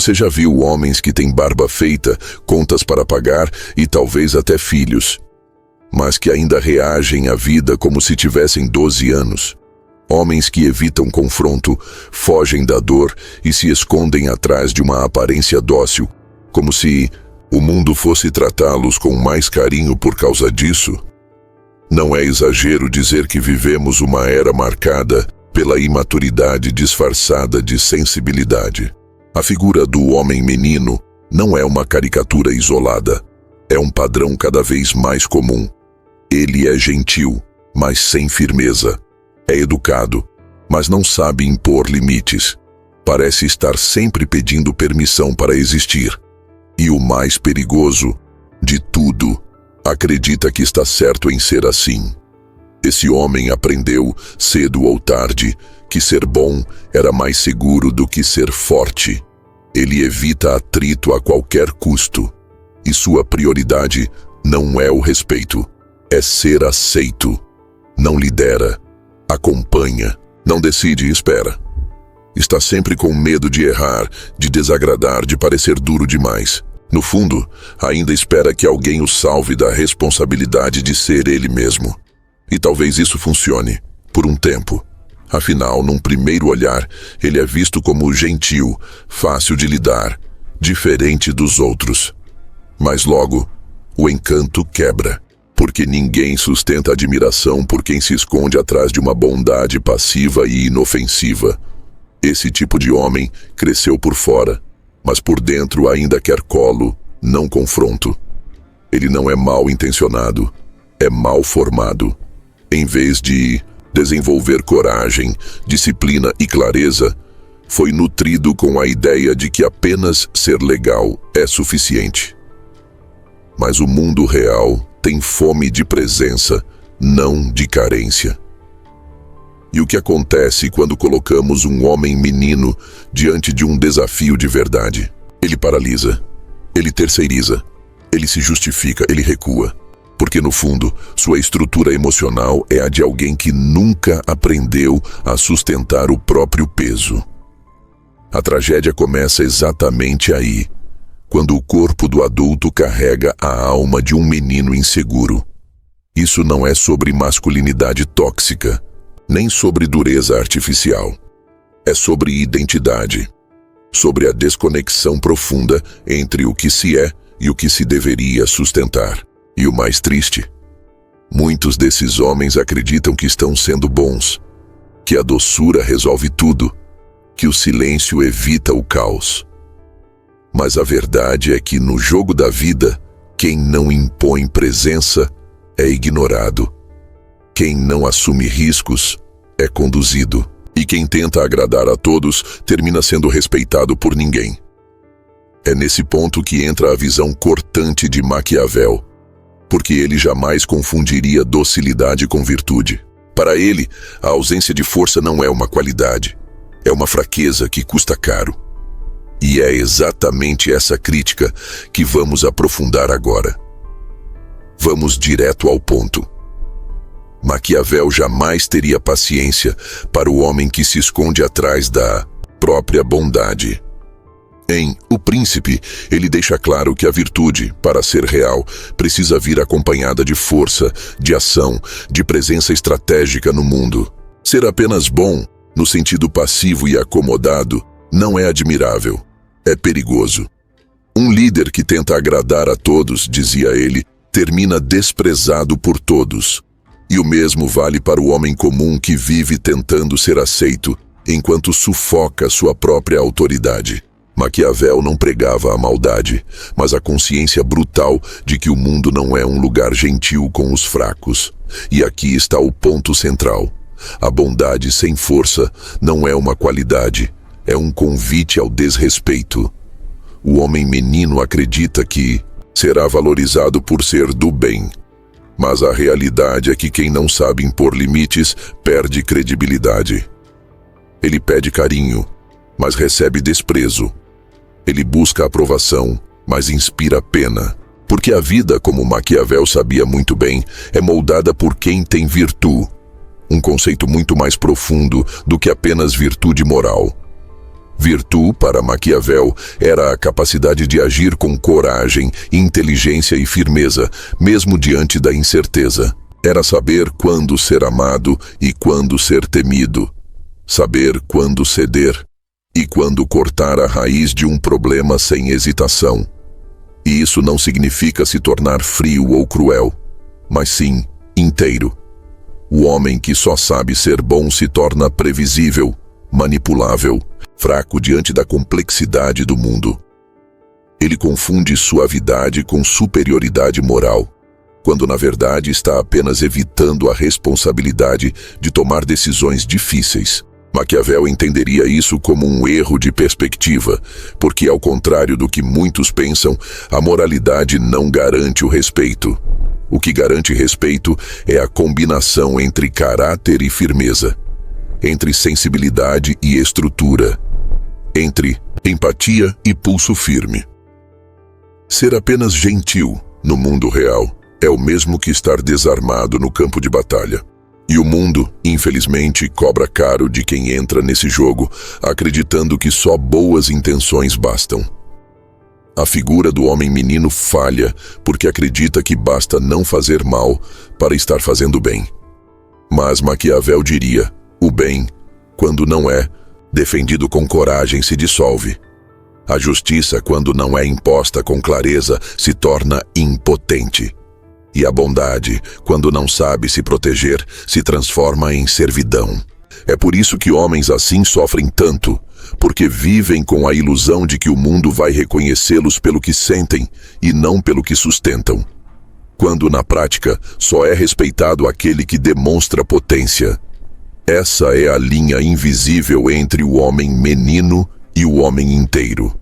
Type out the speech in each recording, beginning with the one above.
Você já viu homens que têm barba feita, contas para pagar e talvez até filhos, mas que ainda reagem à vida como se tivessem 12 anos? Homens que evitam confronto, fogem da dor e se escondem atrás de uma aparência dócil, como se o mundo fosse tratá-los com mais carinho por causa disso. Não é exagero dizer que vivemos uma era marcada pela imaturidade disfarçada de sensibilidade. A figura do homem menino não é uma caricatura isolada, é um padrão cada vez mais comum. Ele é gentil, mas sem firmeza. É educado, mas não sabe impor limites. Parece estar sempre pedindo permissão para existir. E o mais perigoso de tudo, acredita que está certo em ser assim. Esse homem aprendeu, cedo ou tarde, que ser bom era mais seguro do que ser forte. Ele evita atrito a qualquer custo. E sua prioridade não é o respeito, é ser aceito. Não lidera, acompanha, não decide e espera. Está sempre com medo de errar, de desagradar, de parecer duro demais. No fundo, ainda espera que alguém o salve da responsabilidade de ser ele mesmo. E talvez isso funcione, por um tempo. Afinal, num primeiro olhar, ele é visto como gentil, fácil de lidar, diferente dos outros. Mas logo, o encanto quebra, porque ninguém sustenta admiração por quem se esconde atrás de uma bondade passiva e inofensiva. Esse tipo de homem cresceu por fora, mas por dentro ainda quer colo, não confronto. Ele não é mal intencionado, é mal formado. Em vez de desenvolver coragem, disciplina e clareza, foi nutrido com a ideia de que apenas ser legal é suficiente. Mas o mundo real tem fome de presença, não de carência. E o que acontece quando colocamos um homem menino diante de um desafio de verdade? Ele paralisa, ele terceiriza, ele se justifica, ele recua. Porque no fundo, sua estrutura emocional é a de alguém que nunca aprendeu a sustentar o próprio peso. A tragédia começa exatamente aí, quando o corpo do adulto carrega a alma de um menino inseguro. Isso não é sobre masculinidade tóxica, nem sobre dureza artificial. É sobre identidade, sobre a desconexão profunda entre o que se é e o que se deveria sustentar. E o mais triste, muitos desses homens acreditam que estão sendo bons, que a doçura resolve tudo, que o silêncio evita o caos. Mas a verdade é que no jogo da vida, quem não impõe presença é ignorado. Quem não assume riscos é conduzido. E quem tenta agradar a todos termina sendo respeitado por ninguém. É nesse ponto que entra a visão cortante de Maquiavel, porque ele jamais confundiria docilidade com virtude. Para ele, a ausência de força não é uma qualidade, é uma fraqueza que custa caro. E é exatamente essa crítica que vamos aprofundar agora. Vamos direto ao ponto. Maquiavel jamais teria paciência para o homem que se esconde atrás da própria bondade. Em O Príncipe, ele deixa claro que a virtude, para ser real, precisa vir acompanhada de força, de ação, de presença estratégica no mundo. Ser apenas bom, no sentido passivo e acomodado, não é admirável, é perigoso. Um líder que tenta agradar a todos, dizia ele, termina desprezado por todos. E o mesmo vale para o homem comum que vive tentando ser aceito, enquanto sufoca sua própria autoridade. Maquiavel não pregava a maldade, mas a consciência brutal de que o mundo não é um lugar gentil com os fracos. E aqui está o ponto central. A bondade sem força não é uma qualidade, é um convite ao desrespeito. O homem menino acredita que será valorizado por ser do bem. Mas a realidade é que quem não sabe impor limites perde credibilidade. Ele pede carinho, mas recebe desprezo. Ele busca aprovação, mas inspira pena. Porque a vida, como Maquiavel sabia muito bem, é moldada por quem tem virtude. Um conceito muito mais profundo do que apenas virtude moral. Virtude, para Maquiavel, era a capacidade de agir com coragem, inteligência e firmeza, mesmo diante da incerteza. Era saber quando ser amado e quando ser temido. Saber quando ceder e quando cortar a raiz de um problema sem hesitação. E isso não significa se tornar frio ou cruel, mas sim inteiro. O homem que só sabe ser bom se torna previsível, manipulável, fraco diante da complexidade do mundo. Ele confunde suavidade com superioridade moral, quando na verdade está apenas evitando a responsabilidade de tomar decisões difíceis. Maquiavel entenderia isso como um erro de perspectiva, porque ao contrário do que muitos pensam, a moralidade não garante o respeito. O que garante respeito é a combinação entre caráter e firmeza, entre sensibilidade e estrutura, entre empatia e pulso firme. Ser apenas gentil no mundo real é o mesmo que estar desarmado no campo de batalha. E o mundo, infelizmente, cobra caro de quem entra nesse jogo, acreditando que só boas intenções bastam. A figura do homem menino falha porque acredita que basta não fazer mal para estar fazendo bem. Mas Maquiavel diria, o bem, quando não é defendido com coragem, se dissolve. A justiça, quando não é imposta com clareza, se torna impotente. E a bondade, quando não sabe se proteger, se transforma em servidão. É por isso que homens assim sofrem tanto, porque vivem com a ilusão de que o mundo vai reconhecê-los pelo que sentem e não pelo que sustentam. Quando, na prática, só é respeitado aquele que demonstra potência. Essa é a linha invisível entre o homem menino e o homem inteiro.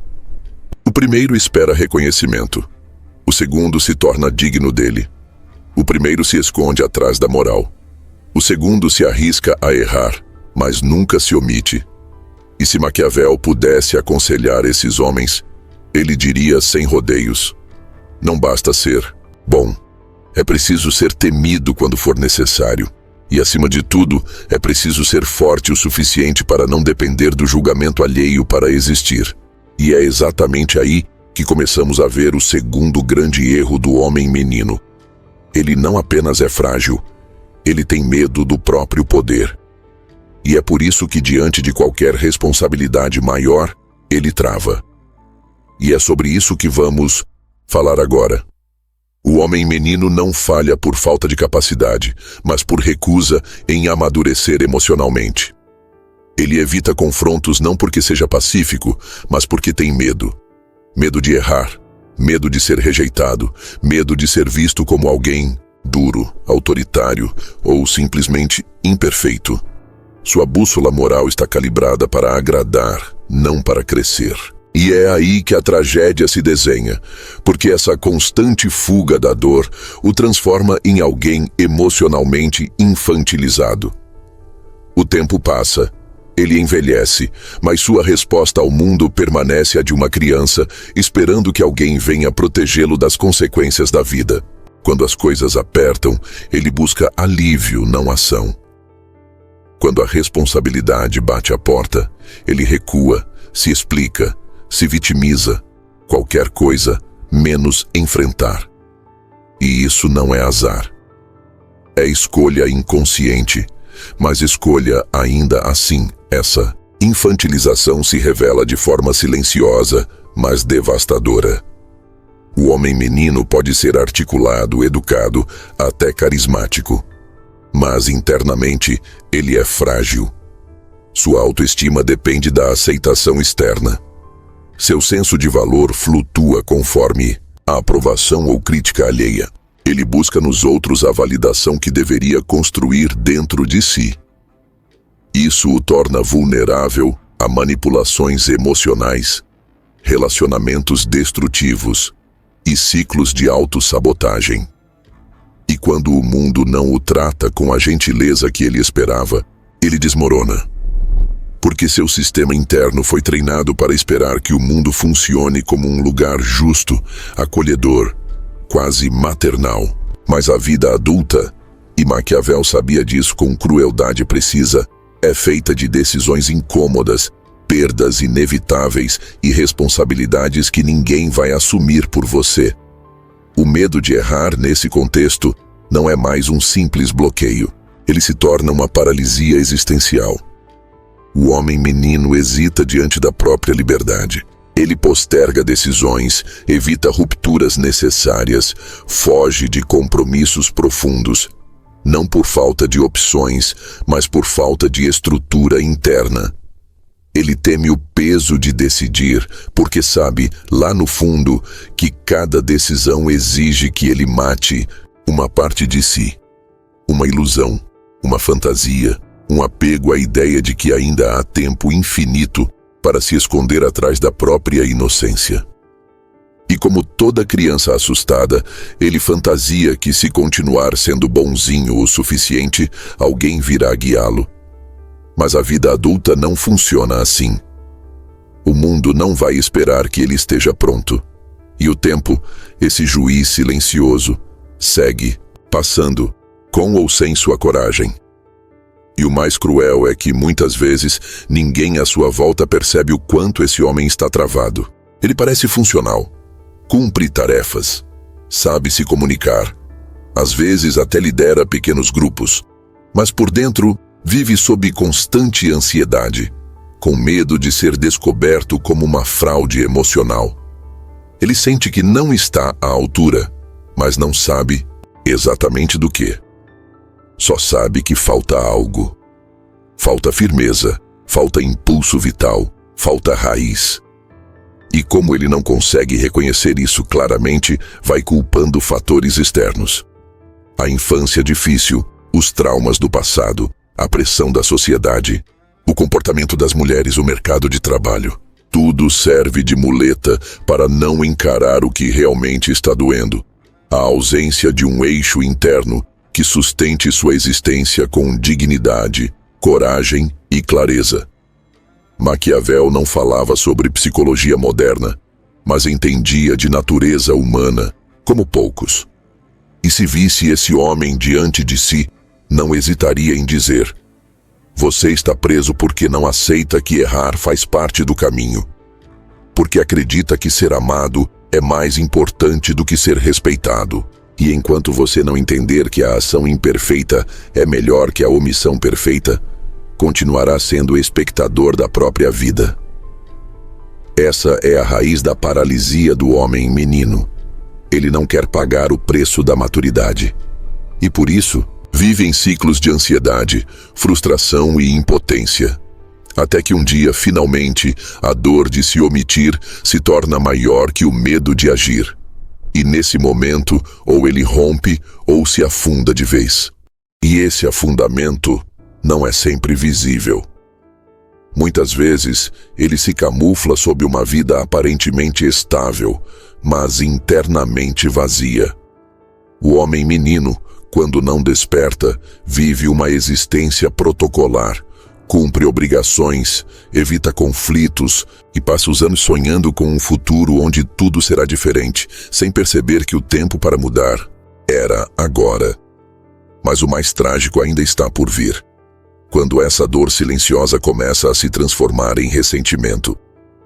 O primeiro espera reconhecimento. O segundo se torna digno dele. O primeiro se esconde atrás da moral. O segundo se arrisca a errar, mas nunca se omite. E se Maquiavel pudesse aconselhar esses homens, ele diria sem rodeios: não basta ser bom. É preciso ser temido quando for necessário. E, acima de tudo, é preciso ser forte o suficiente para não depender do julgamento alheio para existir. E é exatamente aí que começamos a ver o segundo grande erro do homem menino. Ele não apenas é frágil, ele tem medo do próprio poder. E é por isso que, diante de qualquer responsabilidade maior, ele trava. E é sobre isso que vamos falar agora. O homem menino não falha por falta de capacidade, mas por recusa em amadurecer emocionalmente. Ele evita confrontos não porque seja pacífico, mas porque tem medo. Medo de errar, medo de ser rejeitado, medo de ser visto como alguém duro, autoritário ou simplesmente imperfeito. Sua bússola moral está calibrada para agradar, não para crescer. E é aí que a tragédia se desenha, porque essa constante fuga da dor o transforma em alguém emocionalmente infantilizado. O tempo passa, ele envelhece, mas sua resposta ao mundo permanece a de uma criança, esperando que alguém venha protegê-lo das consequências da vida. Quando as coisas apertam, ele busca alívio, não ação. Quando a responsabilidade bate à porta, ele recua, se explica, se vitimiza, qualquer coisa, menos enfrentar. E isso não é azar. É escolha inconsciente, mas escolha ainda assim. Essa infantilização se revela de forma silenciosa, mas devastadora. O homem menino pode ser articulado, educado, até carismático. Mas internamente, ele é frágil. Sua autoestima depende da aceitação externa. Seu senso de valor flutua conforme a aprovação ou crítica alheia. Ele busca nos outros a validação que deveria construir dentro de si. Isso o torna vulnerável a manipulações emocionais, relacionamentos destrutivos e ciclos de autossabotagem. E quando o mundo não o trata com a gentileza que ele esperava, ele desmorona. Porque seu sistema interno foi treinado para esperar que o mundo funcione como um lugar justo, acolhedor, quase maternal. Mas a vida adulta, e Maquiavel sabia disso com crueldade precisa, é feita de decisões incômodas, perdas inevitáveis e responsabilidades que ninguém vai assumir por você. O medo de errar nesse contexto não é mais um simples bloqueio. Ele se torna uma paralisia existencial. O homem menino hesita diante da própria liberdade. Ele posterga decisões, evita rupturas necessárias, foge de compromissos profundos, não por falta de opções, mas por falta de estrutura interna. Ele teme o peso de decidir, porque sabe, lá no fundo, que cada decisão exige que ele mate uma parte de si. Uma ilusão, uma fantasia, um apego à ideia de que ainda há tempo infinito para se esconder atrás da própria inocência. E como toda criança assustada, ele fantasia que se continuar sendo bonzinho o suficiente, alguém virá guiá-lo. Mas a vida adulta não funciona assim. O mundo não vai esperar que ele esteja pronto. E o tempo, esse juiz silencioso, segue, passando, com ou sem sua coragem. E o mais cruel é que, muitas vezes, ninguém à sua volta percebe o quanto esse homem está travado. Ele parece funcional, cumpre tarefas, sabe se comunicar, às vezes até lidera pequenos grupos, mas por dentro vive sob constante ansiedade, com medo de ser descoberto como uma fraude emocional. Ele sente que não está à altura, mas não sabe exatamente do quê. Só sabe que falta algo. Falta firmeza, falta impulso vital, falta raiz. E como ele não consegue reconhecer isso claramente, vai culpando fatores externos. A infância difícil, os traumas do passado, a pressão da sociedade, o comportamento das mulheres, o mercado de trabalho. Tudo serve de muleta para não encarar o que realmente está doendo. A ausência de um eixo interno que sustente sua existência com dignidade, coragem e clareza. Maquiavel não falava sobre psicologia moderna, mas entendia de natureza humana como poucos. E se visse esse homem diante de si, não hesitaria em dizer: você está preso porque não aceita que errar faz parte do caminho. Porque acredita que ser amado é mais importante do que ser respeitado. E enquanto você não entender que a ação imperfeita é melhor que a omissão perfeita, continuará sendo espectador da própria vida. Essa é a raiz da paralisia do homem menino. Ele não quer pagar o preço da maturidade. E por isso, vive em ciclos de ansiedade, frustração e impotência. Até que um dia, finalmente, a dor de se omitir se torna maior que o medo de agir. E nesse momento, ou ele rompe ou se afunda de vez. E esse afundamento não é sempre visível. Muitas vezes, ele se camufla sob uma vida aparentemente estável, mas internamente vazia. O homem menino, quando não desperta, vive uma existência protocolar, cumpre obrigações, evita conflitos e passa os anos sonhando com um futuro onde tudo será diferente, sem perceber que o tempo para mudar era agora. Mas o mais trágico ainda está por vir. Quando essa dor silenciosa começa a se transformar em ressentimento,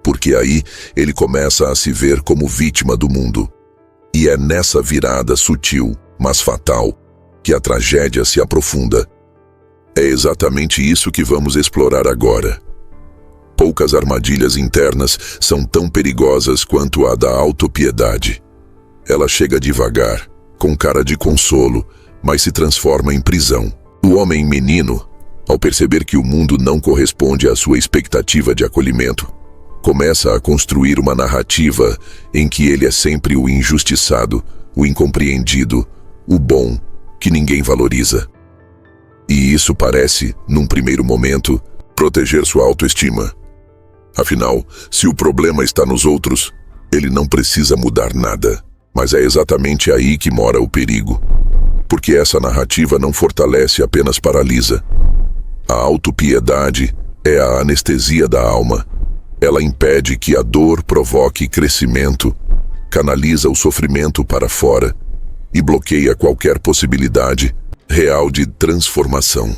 porque aí ele começa a se ver como vítima do mundo. E é nessa virada sutil, mas fatal, que a tragédia se aprofunda. É exatamente isso que vamos explorar agora. Poucas armadilhas internas são tão perigosas quanto a da autopiedade. Ela chega devagar, com cara de consolo, mas se transforma em prisão. O homem menino, ao perceber que o mundo não corresponde à sua expectativa de acolhimento, começa a construir uma narrativa em que ele é sempre o injustiçado, o incompreendido, o bom, que ninguém valoriza. E isso parece, num primeiro momento, proteger sua autoestima. Afinal, se o problema está nos outros, ele não precisa mudar nada. Mas é exatamente aí que mora o perigo. Porque essa narrativa não fortalece, apenas paralisa. A autopiedade é a anestesia da alma. Ela impede que a dor provoque crescimento, canaliza o sofrimento para fora e bloqueia qualquer possibilidade real de transformação.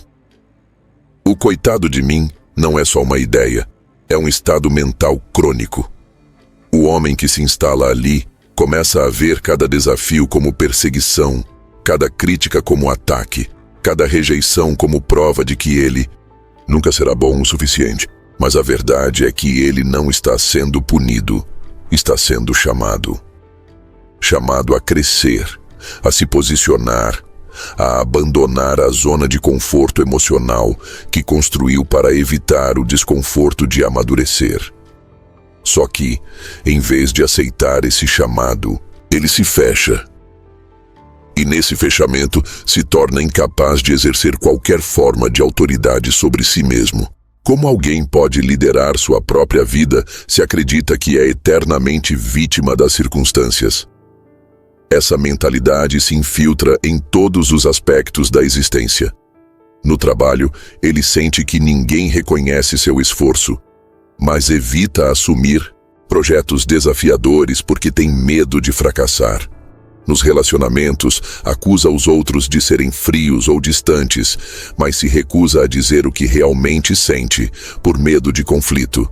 O coitado de mim não é só uma ideia, É um estado mental crônico. O homem que se instala ali começa a ver cada desafio como perseguição, cada crítica como ataque, cada rejeição como prova de que ele nunca será bom o suficiente. Mas a verdade é que ele não está sendo punido, está sendo chamado. Chamado a crescer, a se posicionar, a abandonar a zona de conforto emocional que construiu para evitar o desconforto de amadurecer. Só que, em vez de aceitar esse chamado, ele se fecha. E nesse fechamento se torna incapaz de exercer qualquer forma de autoridade sobre si mesmo. Como alguém pode liderar sua própria vida se acredita que é eternamente vítima das circunstâncias? Essa mentalidade se infiltra em todos os aspectos da existência. No trabalho, ele sente que ninguém reconhece seu esforço, mas evita assumir projetos desafiadores porque tem medo de fracassar. Nos relacionamentos, acusa os outros de serem frios ou distantes, mas se recusa a dizer o que realmente sente, por medo de conflito.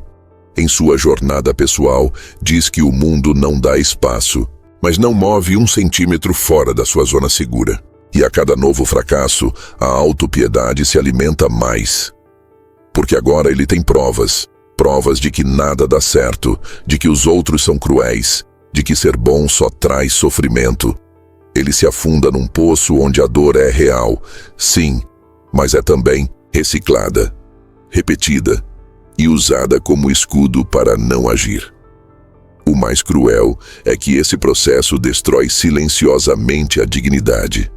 Em sua jornada pessoal, diz que o mundo não dá espaço, mas não move 1 centímetro fora da sua zona segura. E a cada novo fracasso, a autopiedade se alimenta mais. Porque agora ele tem provas de que nada dá certo, de que os outros são cruéis, de que ser bom só traz sofrimento. Ele se afunda num poço onde a dor é real, sim, mas é também reciclada, repetida e usada como escudo para não agir. O mais cruel é que esse processo destrói silenciosamente a dignidade.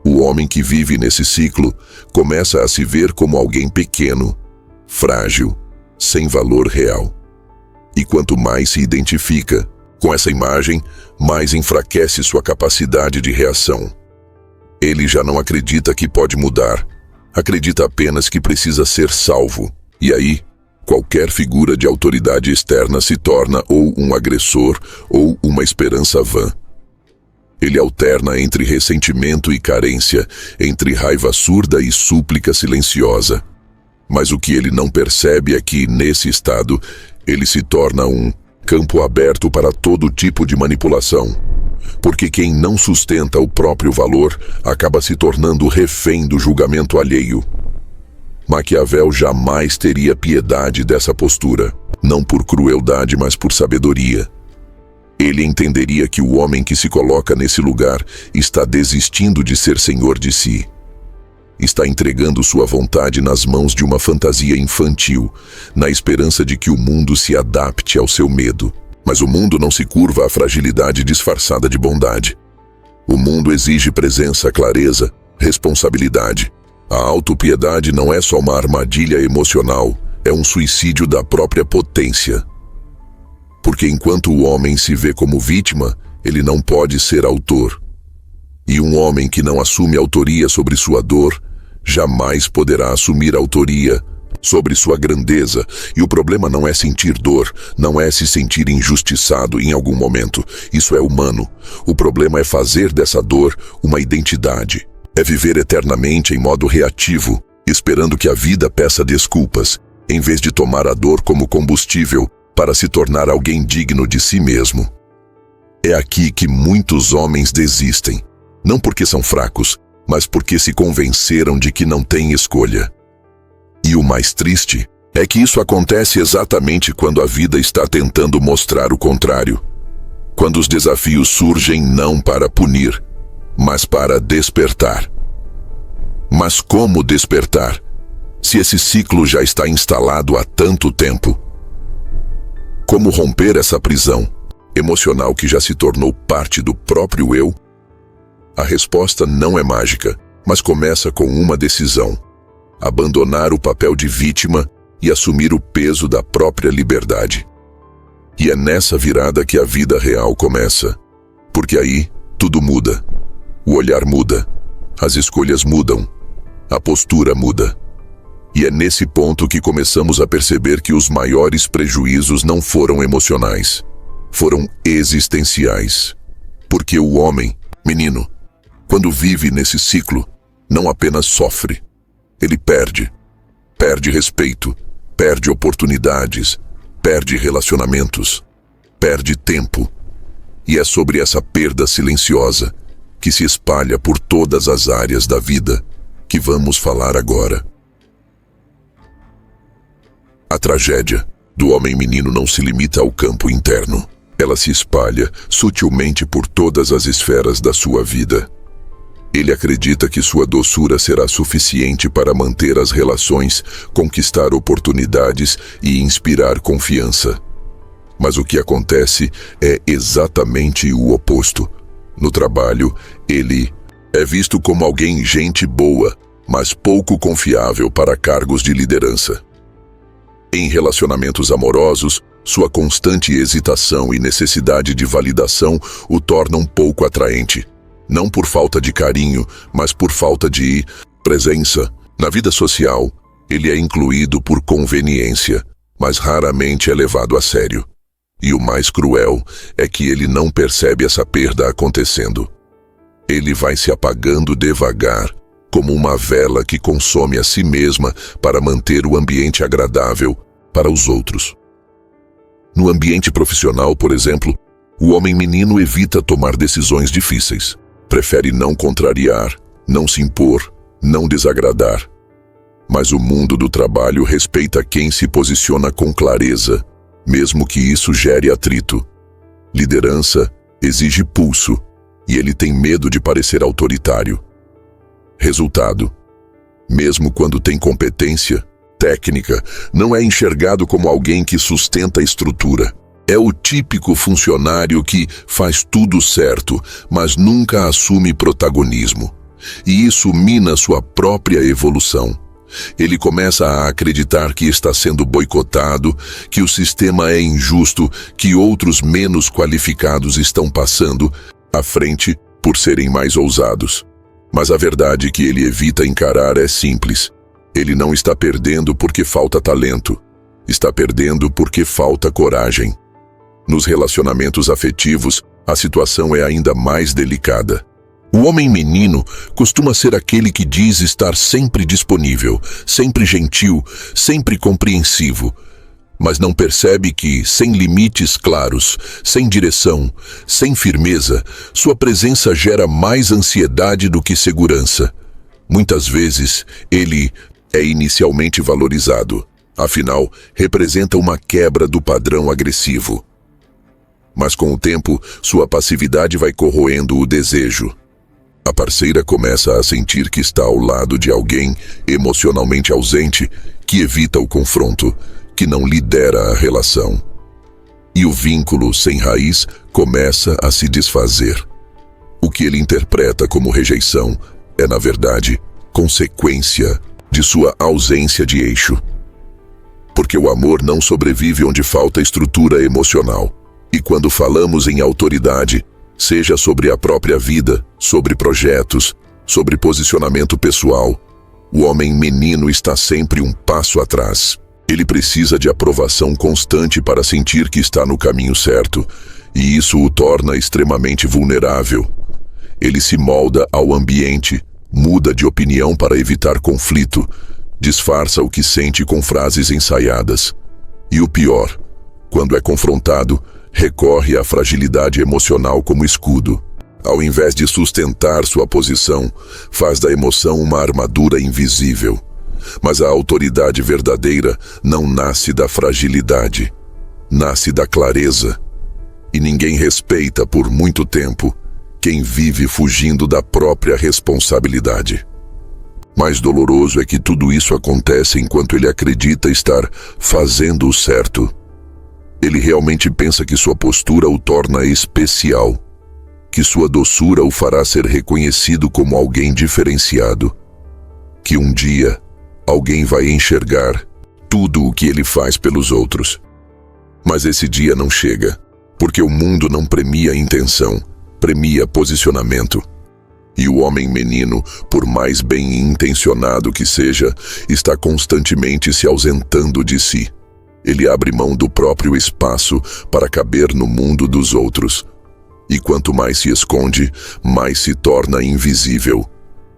O homem que vive nesse ciclo começa a se ver como alguém pequeno, frágil, sem valor real. E quanto mais se identifica com essa imagem, mais enfraquece sua capacidade de reação. Ele já não acredita que pode mudar, acredita apenas que precisa ser salvo. E aí, qualquer figura de autoridade externa se torna ou um agressor ou uma esperança vã. Ele alterna entre ressentimento e carência, entre raiva surda e súplica silenciosa. Mas o que ele não percebe é que, nesse estado, ele se torna um campo aberto para todo tipo de manipulação. Porque quem não sustenta o próprio valor acaba se tornando refém do julgamento alheio. Maquiavel jamais teria piedade dessa postura, não por crueldade, mas por sabedoria. Ele entenderia que o homem que se coloca nesse lugar está desistindo de ser senhor de si. Está entregando sua vontade nas mãos de uma fantasia infantil, na esperança de que o mundo se adapte ao seu medo. Mas o mundo não se curva à fragilidade disfarçada de bondade. O mundo exige presença, clareza, responsabilidade. A autopiedade não é só uma armadilha emocional, é um suicídio da própria potência. Porque enquanto o homem se vê como vítima, ele não pode ser autor. E um homem que não assume autoria sobre sua dor, jamais poderá assumir autoria sobre sua grandeza. E o problema não é sentir dor, não é se sentir injustiçado em algum momento. Isso é humano. O problema é fazer dessa dor uma identidade. É viver eternamente em modo reativo, esperando que a vida peça desculpas, em vez de tomar a dor como combustível para se tornar alguém digno de si mesmo. É aqui que muitos homens desistem. Não porque são fracos, mas porque se convenceram de que não têm escolha. E o mais triste é que isso acontece exatamente quando a vida está tentando mostrar o contrário. Quando os desafios surgem não para punir, mas para despertar. Mas como despertar, se esse ciclo já está instalado há tanto tempo? Como romper essa prisão emocional que já se tornou parte do próprio eu? A resposta não é mágica, mas começa com uma decisão: abandonar o papel de vítima e assumir o peso da própria liberdade. E é nessa virada que a vida real começa, porque aí tudo muda. O olhar muda, as escolhas mudam, a postura muda. E é nesse ponto que começamos a perceber que os maiores prejuízos não foram emocionais, foram existenciais. Porque o homem, menino, quando vive nesse ciclo, não apenas sofre, ele perde respeito, perde oportunidades, perde relacionamentos, perde tempo. E é sobre essa perda silenciosa, que se espalha por todas as áreas da vida, que vamos falar agora. A tragédia do homem-menino não se limita ao campo interno. Ela se espalha sutilmente por todas as esferas da sua vida. Ele acredita que sua doçura será suficiente para manter as relações, conquistar oportunidades e inspirar confiança. Mas o que acontece é exatamente o oposto. No trabalho, ele é visto como alguém gente boa, mas pouco confiável para cargos de liderança. Em relacionamentos amorosos, sua constante hesitação e necessidade de validação o tornam pouco atraente. Não por falta de carinho, mas por falta de presença. Na vida social, ele é incluído por conveniência, mas raramente é levado a sério. E o mais cruel é que ele não percebe essa perda acontecendo. Ele vai se apagando devagar, como uma vela que consome a si mesma para manter o ambiente agradável para os outros. No ambiente profissional, por exemplo, o homem-menino evita tomar decisões difíceis. Prefere não contrariar, não se impor, não desagradar. Mas o mundo do trabalho respeita quem se posiciona com clareza, mesmo que isso gere atrito. Liderança exige pulso, e ele tem medo de parecer autoritário. Resultado: mesmo quando tem competência, técnica, não é enxergado como alguém que sustenta a estrutura. É o típico funcionário que faz tudo certo, mas nunca assume protagonismo. E isso mina sua própria evolução. Ele começa a acreditar que está sendo boicotado, que o sistema é injusto, que outros menos qualificados estão passando à frente por serem mais ousados. Mas a verdade que ele evita encarar é simples. Ele não está perdendo porque falta talento. Está perdendo porque falta coragem. Nos relacionamentos afetivos, a situação é ainda mais delicada. O homem-menino costuma ser aquele que diz estar sempre disponível, sempre gentil, sempre compreensivo, mas não percebe que, sem limites claros, sem direção, sem firmeza, sua presença gera mais ansiedade do que segurança. Muitas vezes, ele é inicialmente valorizado, afinal, representa uma quebra do padrão agressivo. Mas com o tempo, sua passividade vai corroendo o desejo. A parceira começa a sentir que está ao lado de alguém emocionalmente ausente, que evita o confronto, que não lidera a relação. E o vínculo sem raiz começa a se desfazer. O que ele interpreta como rejeição é, na verdade, consequência de sua ausência de eixo. Porque o amor não sobrevive onde falta estrutura emocional. E quando falamos em autoridade, seja sobre a própria vida, sobre projetos, sobre posicionamento pessoal, o homem-menino está sempre um passo atrás. Ele precisa de aprovação constante para sentir que está no caminho certo, e isso o torna extremamente vulnerável. Ele se molda ao ambiente, muda de opinião para evitar conflito, disfarça o que sente com frases ensaiadas. E o pior, quando é confrontado, recorre à fragilidade emocional como escudo. Ao invés de sustentar sua posição, faz da emoção uma armadura invisível. Mas a autoridade verdadeira não nasce da fragilidade, nasce da clareza. E ninguém respeita por muito tempo quem vive fugindo da própria responsabilidade. Mais doloroso é que tudo isso acontece enquanto ele acredita estar fazendo o certo. Ele realmente pensa que sua postura o torna especial, que sua doçura o fará ser reconhecido como alguém diferenciado, que um dia alguém vai enxergar tudo o que ele faz pelos outros. Mas esse dia não chega, porque o mundo não premia intenção, premia posicionamento. E o homem-menino, por mais bem intencionado que seja, está constantemente se ausentando de si. Ele abre mão do próprio espaço para caber no mundo dos outros. E quanto mais se esconde, mais se torna invisível.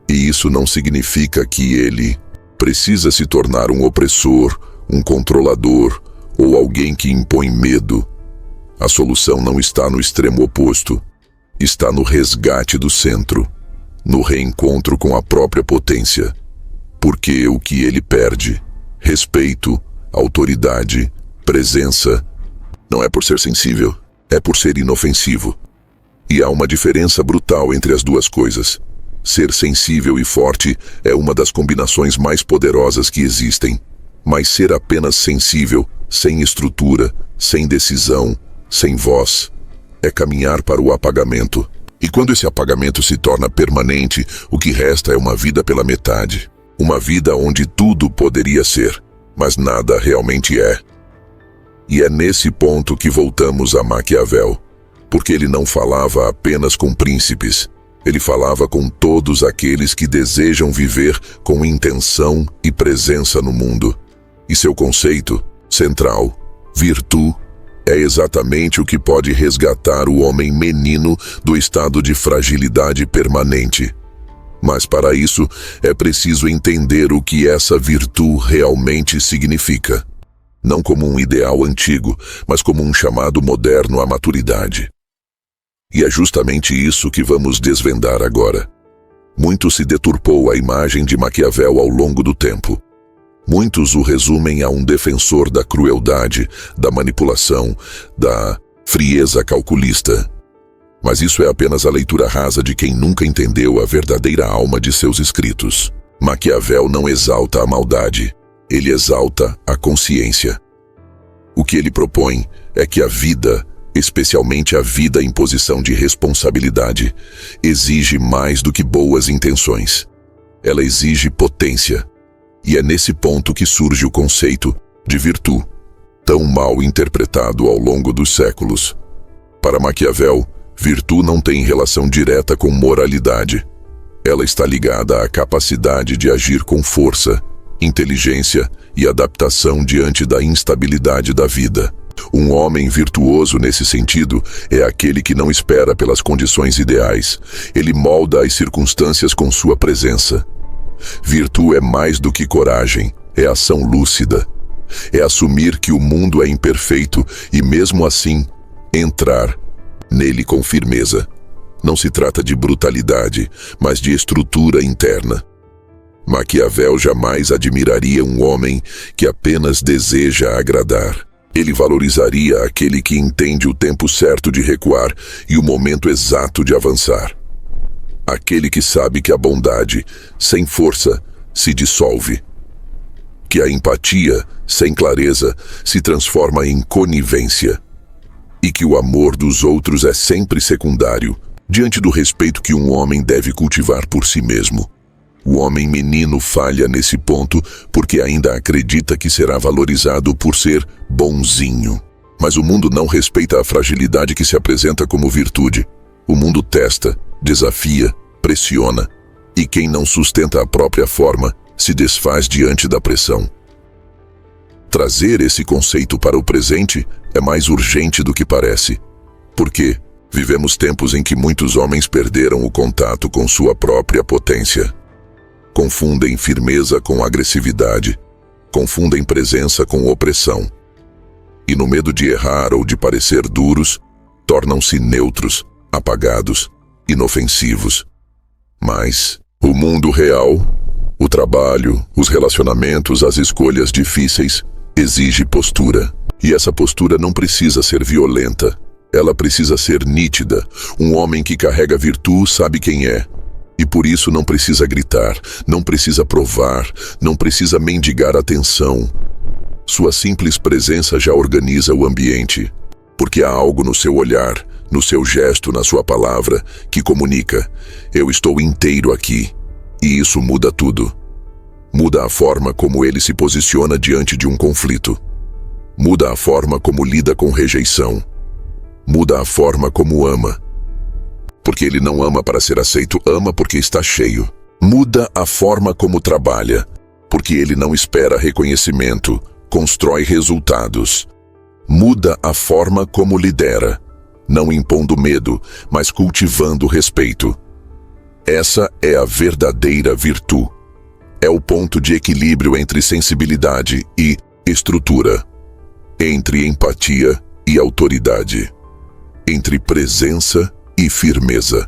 E isso não significa que ele precisa se tornar um opressor, um controlador ou alguém que impõe medo. A solução não está no extremo oposto. Está no resgate do centro, no reencontro com a própria potência. Porque o que ele perde, respeito, autoridade, presença, não é por ser sensível, é por ser inofensivo. E há uma diferença brutal entre as duas coisas. Ser sensível e forte é uma das combinações mais poderosas que existem. Mas ser apenas sensível, sem estrutura, sem decisão, sem voz, é caminhar para o apagamento. E quando esse apagamento se torna permanente, o que resta é uma vida pela metade. Uma vida onde tudo poderia ser, mas nada realmente é. E é nesse ponto que voltamos a Maquiavel. Porque ele não falava apenas com príncipes. Ele falava com todos aqueles que desejam viver com intenção e presença no mundo. E seu conceito central, virtude, é exatamente o que pode resgatar o homem menino do estado de fragilidade permanente. Mas para isso, é preciso entender o que essa virtude realmente significa. Não como um ideal antigo, mas como um chamado moderno à maturidade. E é justamente isso que vamos desvendar agora. Muito se deturpou a imagem de Maquiavel ao longo do tempo. Muitos o resumem a um defensor da crueldade, da manipulação, da frieza calculista. Mas isso é apenas a leitura rasa de quem nunca entendeu a verdadeira alma de seus escritos. Maquiavel não exalta a maldade, ele exalta a consciência. O que ele propõe é que a vida, especialmente a vida em posição de responsabilidade, exige mais do que boas intenções. Ela exige potência. E é nesse ponto que surge o conceito de virtude, tão mal interpretado ao longo dos séculos. Para Maquiavel, virtude não tem relação direta com moralidade. Ela está ligada à capacidade de agir com força, inteligência e adaptação diante da instabilidade da vida. Um homem virtuoso nesse sentido é aquele que não espera pelas condições ideais. Ele molda as circunstâncias com sua presença. Virtude é mais do que coragem, é ação lúcida. É assumir que o mundo é imperfeito e, mesmo assim, entrar nele com firmeza. Não se trata de brutalidade, mas de estrutura interna. Maquiavel jamais admiraria um homem que apenas deseja agradar. Ele valorizaria aquele que entende o tempo certo de recuar e o momento exato de avançar. Aquele que sabe que a bondade, sem força, se dissolve. Que a empatia, sem clareza, se transforma em conivência. E que o amor dos outros é sempre secundário, diante do respeito que um homem deve cultivar por si mesmo. O homem menino falha nesse ponto porque ainda acredita que será valorizado por ser bonzinho. Mas o mundo não respeita a fragilidade que se apresenta como virtude. O mundo testa, desafia, pressiona, e quem não sustenta a própria forma se desfaz diante da pressão. Trazer esse conceito para o presente é mais urgente do que parece. Porque vivemos tempos em que muitos homens perderam o contato com sua própria potência. Confundem firmeza com agressividade, confundem presença com opressão. E no medo de errar ou de parecer duros, tornam-se neutros, apagados, inofensivos. Mas o mundo real, o trabalho, os relacionamentos, as escolhas difíceis, exige postura. E essa postura não precisa ser violenta, ela precisa ser nítida. Um homem que carrega virtude sabe quem é. E por isso não precisa gritar, não precisa provar, não precisa mendigar atenção. Sua simples presença já organiza o ambiente, porque há algo no seu olhar, no seu gesto, na sua palavra, que comunica: eu estou inteiro aqui. E isso muda tudo. Muda a forma como ele se posiciona diante de um conflito. Muda a forma como lida com rejeição. Muda a forma como ama. Porque ele não ama para ser aceito, ama porque está cheio. Muda a forma como trabalha, porque ele não espera reconhecimento, constrói resultados. Muda a forma como lidera, não impondo medo, mas cultivando respeito. Essa é a verdadeira virtude. É o ponto de equilíbrio entre sensibilidade e estrutura, entre empatia e autoridade, entre presença e firmeza.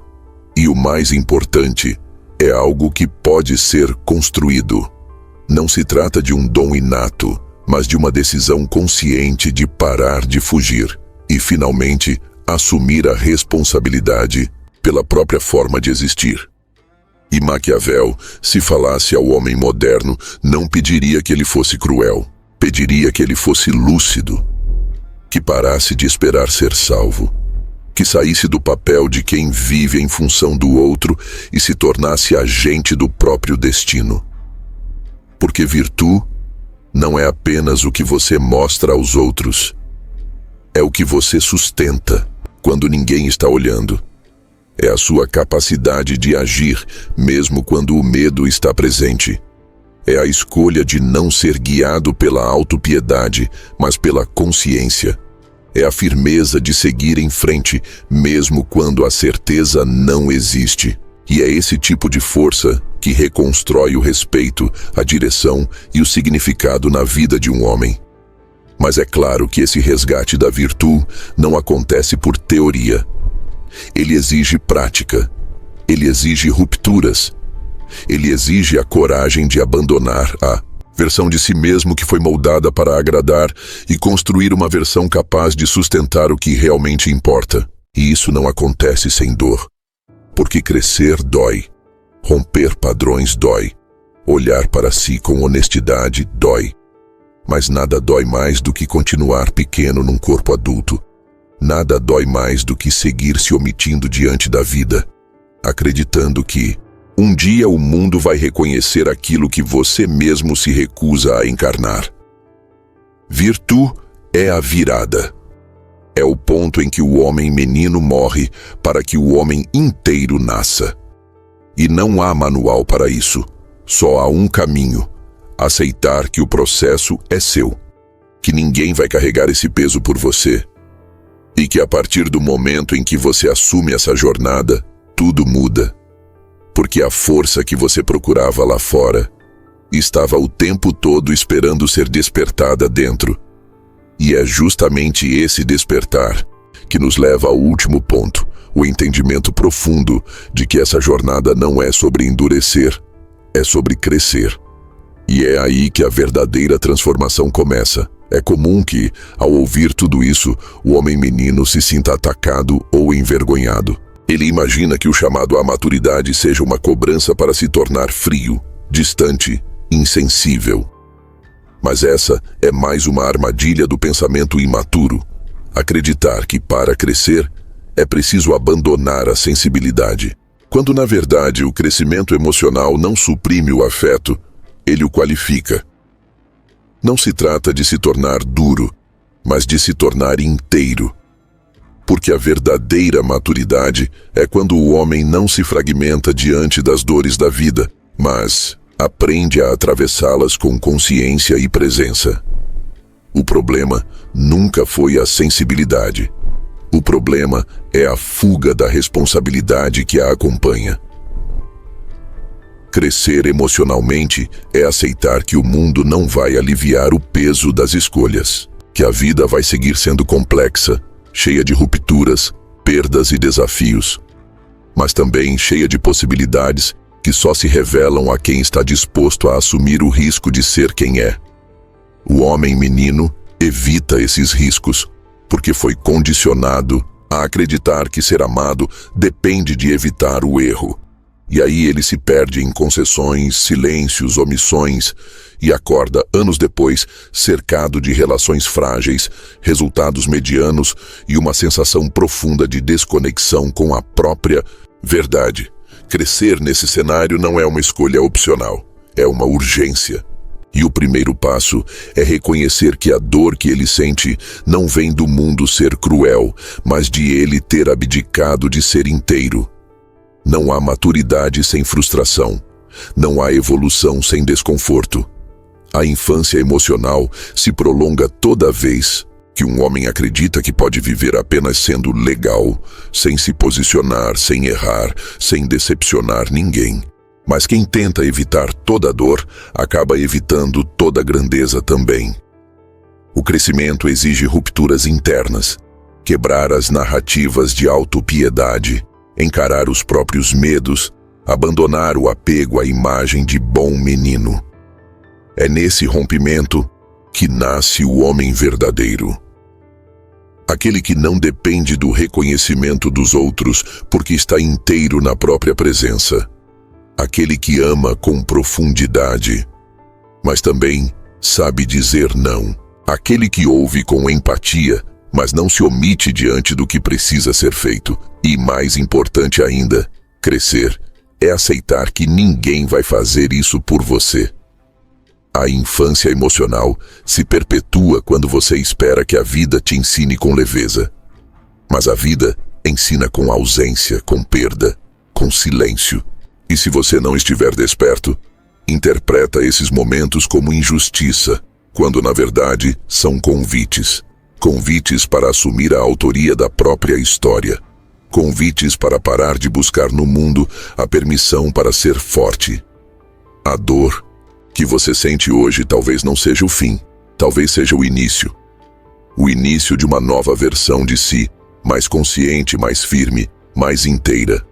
E o mais importante, é algo que pode ser construído. Não se trata de um dom inato, mas de uma decisão consciente de parar de fugir e, finalmente, assumir a responsabilidade pela própria forma de existir. E Maquiavel, se falasse ao homem moderno, não pediria que ele fosse cruel, pediria que ele fosse lúcido, que parasse de esperar ser salvo, que saísse do papel de quem vive em função do outro e se tornasse agente do próprio destino. Porque virtude não é apenas o que você mostra aos outros, é o que você sustenta quando ninguém está olhando. É a sua capacidade de agir, mesmo quando o medo está presente. É a escolha de não ser guiado pela autopiedade, mas pela consciência. É a firmeza de seguir em frente, mesmo quando a certeza não existe. E é esse tipo de força que reconstrói o respeito, a direção e o significado na vida de um homem. Mas é claro que esse resgate da virtude não acontece por teoria. Ele exige prática, ele exige rupturas, ele exige a coragem de abandonar a versão de si mesmo que foi moldada para agradar e construir uma versão capaz de sustentar o que realmente importa. E isso não acontece sem dor, porque crescer dói, romper padrões dói, olhar para si com honestidade dói. Mas nada dói mais do que continuar pequeno num corpo adulto. Nada dói mais do que seguir se omitindo diante da vida, acreditando que um dia o mundo vai reconhecer aquilo que você mesmo se recusa a encarnar. Virtude é a virada. É o ponto em que o homem menino morre para que o homem inteiro nasça. E não há manual para isso. Só há um caminho: aceitar que o processo é seu, que ninguém vai carregar esse peso por você. E que a partir do momento em que você assume essa jornada, tudo muda. Porque a força que você procurava lá fora estava o tempo todo esperando ser despertada dentro. E é justamente esse despertar que nos leva ao último ponto, o entendimento profundo de que essa jornada não é sobre endurecer, é sobre crescer. E é aí que a verdadeira transformação começa. É comum que, ao ouvir tudo isso, o homem menino se sinta atacado ou envergonhado. Ele imagina que o chamado à maturidade seja uma cobrança para se tornar frio, distante, insensível. Mas essa é mais uma armadilha do pensamento imaturo. Acreditar que para crescer é preciso abandonar a sensibilidade. Quando na verdade o crescimento emocional não suprime o afeto, ele o qualifica. Não se trata de se tornar duro, mas de se tornar inteiro. Porque a verdadeira maturidade é quando o homem não se fragmenta diante das dores da vida, mas aprende a atravessá-las com consciência e presença. O problema nunca foi a sensibilidade. O problema é a fuga da responsabilidade que a acompanha. Crescer emocionalmente é aceitar que o mundo não vai aliviar o peso das escolhas, que a vida vai seguir sendo complexa, cheia de rupturas, perdas e desafios, mas também cheia de possibilidades que só se revelam a quem está disposto a assumir o risco de ser quem é. O homem menino evita esses riscos, porque foi condicionado a acreditar que ser amado depende de evitar o erro. E aí ele se perde em concessões, silêncios, omissões e acorda anos depois cercado de relações frágeis, resultados medianos e uma sensação profunda de desconexão com a própria verdade. Crescer nesse cenário não é uma escolha opcional, é uma urgência. E o primeiro passo é reconhecer que a dor que ele sente não vem do mundo ser cruel, mas de ele ter abdicado de ser inteiro. Não há maturidade sem frustração. Não há evolução sem desconforto. A infância emocional se prolonga toda vez que um homem acredita que pode viver apenas sendo legal, sem se posicionar, sem errar, sem decepcionar ninguém. Mas quem tenta evitar toda dor, acaba evitando toda grandeza também. O crescimento exige rupturas internas, quebrar as narrativas de autopiedade, encarar os próprios medos, abandonar o apego à imagem de bom menino. É nesse rompimento que nasce o homem verdadeiro. Aquele que não depende do reconhecimento dos outros porque está inteiro na própria presença. Aquele que ama com profundidade, mas também sabe dizer não. Aquele que ouve com empatia, mas não se omite diante do que precisa ser feito. E mais importante ainda, crescer é aceitar que ninguém vai fazer isso por você. A infância emocional se perpetua quando você espera que a vida te ensine com leveza. Mas a vida ensina com ausência, com perda, com silêncio. E se você não estiver desperto, interpreta esses momentos como injustiça, quando na verdade são convites. Convites para assumir a autoria da própria história. Convites para parar de buscar no mundo a permissão para ser forte. A dor que você sente hoje talvez não seja o fim, talvez seja o início. O início de uma nova versão de si, mais consciente, mais firme, mais inteira.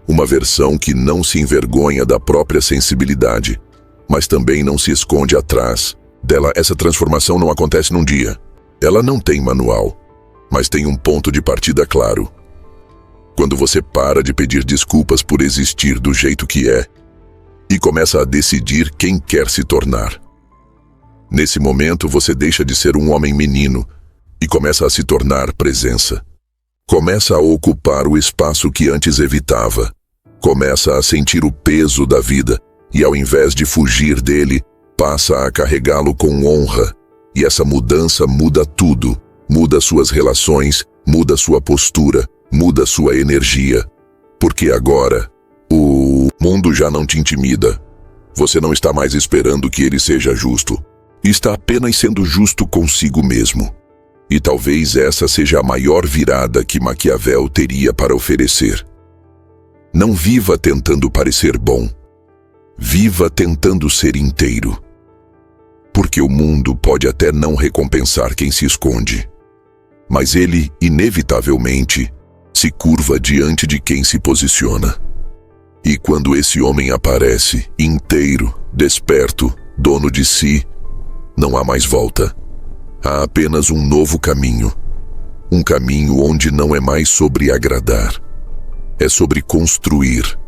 Uma versão que não se envergonha da própria sensibilidade, mas também não se esconde atrás dela. Essa transformação não acontece num dia. Ela não tem manual, mas tem um ponto de partida claro. Quando você para de pedir desculpas por existir do jeito que é e começa a decidir quem quer se tornar. Nesse momento você deixa de ser um homem menino e começa a se tornar presença. Começa a ocupar o espaço que antes evitava. Começa a sentir o peso da vida e, ao invés de fugir dele, passa a carregá-lo com honra. E essa mudança muda tudo. Muda suas relações, muda sua postura, muda sua energia. Porque agora, o mundo já não te intimida. Você não está mais esperando que ele seja justo. Está apenas sendo justo consigo mesmo. E talvez essa seja a maior virada que Maquiavel teria para oferecer. Não viva tentando parecer bom. Viva tentando ser inteiro. Porque o mundo pode até não recompensar quem se esconde, mas ele, inevitavelmente, se curva diante de quem se posiciona. E quando esse homem aparece, inteiro, desperto, dono de si, não há mais volta. Há apenas um novo caminho. Um caminho onde não é mais sobre agradar. É sobre construir.